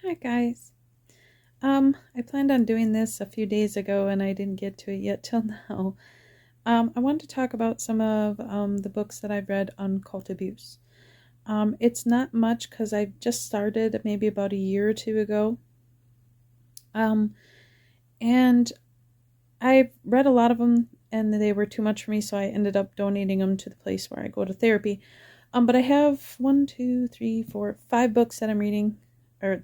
Hi guys. I planned on doing this a few days ago and I didn't get to it yet till now. I wanted to talk about some of the books that I've read on cult abuse. It's not much because I just started maybe about a year or two ago. Um, and I read a lot of them and they were too much for me, so I ended up donating them to the place where I go to therapy. But I have 5 books that I'm reading, or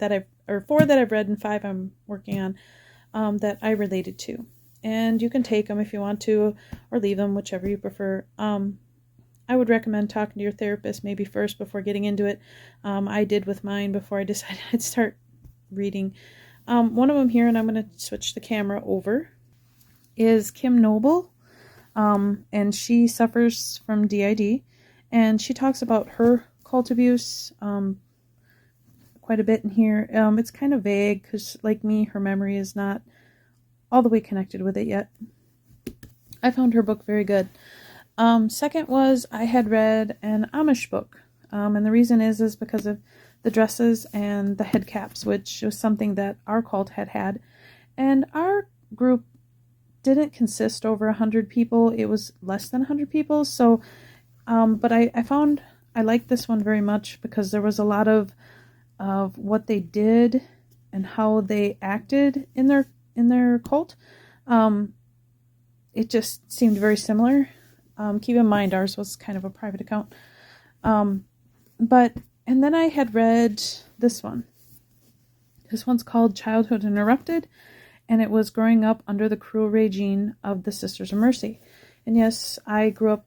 4 that I've read and 5 I'm working on, that I related to. And you can take them if you want to, or leave them, whichever you prefer. I would recommend talking to your therapist maybe first before getting into it. I did with mine before I decided I'd start reading. One of them here, and I'm going to switch the camera over, is Kim Noble. And she suffers from DID. And she talks about her cult abuse quite a bit in here. It's kind of vague because, like me, her memory is not all the way connected with it yet. I found her book very good. Second was I had read an Amish book. And the reason is because of the dresses and the head caps, which was something that our cult had. And our group didn't consist over 100 people. It was less than 100 people. So, but I found I liked this one very much because there was a lot of what they did and how they acted in their cult. It just seemed very similar. Keep in mind ours was kind of a private account. And then I had read this one. This one's called Childhood Interrupted, and it was growing up under the cruel regime of the Sisters of Mercy. And yes, I grew up,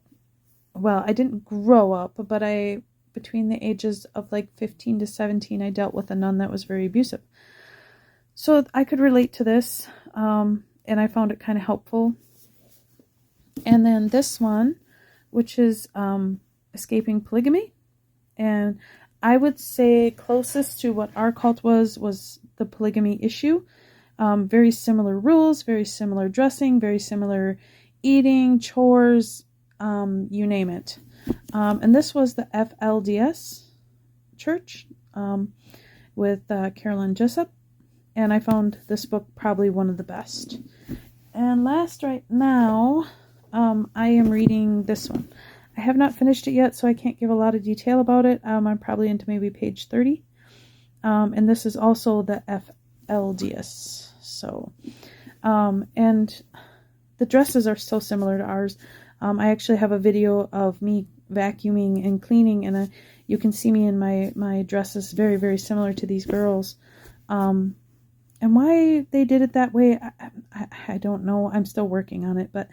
well, I didn't grow up, but between the ages of like 15 to 17, I dealt with a nun that was very abusive. So I could relate to this, and I found it kind of helpful. And then this one, which is Escaping Polygamy. And I would say closest to what our cult was the polygamy issue. Very similar rules, very similar dressing, very similar eating, chores, you name it. And this was the FLDS church with Carolyn Jessup. And I found this book probably one of the best. And last right now, I am reading this one. I have not finished it yet, so I can't give a lot of detail about it. I'm probably into maybe page 30. And this is also the FLDS. So, and the dresses are so similar to ours. I actually have a video of me vacuuming and cleaning, and you can see me in my dresses very, very similar to these girls. And why they did it that way, I don't know. I'm still working on it, but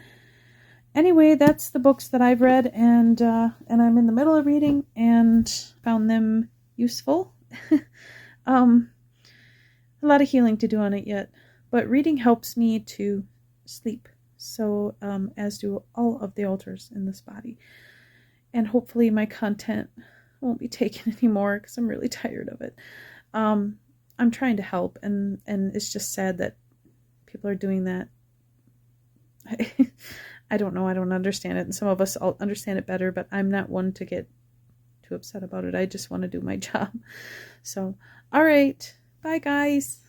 anyway, that's the books that I've read, and I'm in the middle of reading and found them useful. A lot of healing to do on it yet, but reading helps me to sleep. So, as do all of the altars in this body. And hopefully my content won't be taken anymore because I'm really tired of it. I'm trying to help, and it's just sad that people are doing that. I don't know. I don't understand it. And some of us all understand it better, but I'm not one to get too upset about it. I just want to do my job. So, all right. Bye, guys.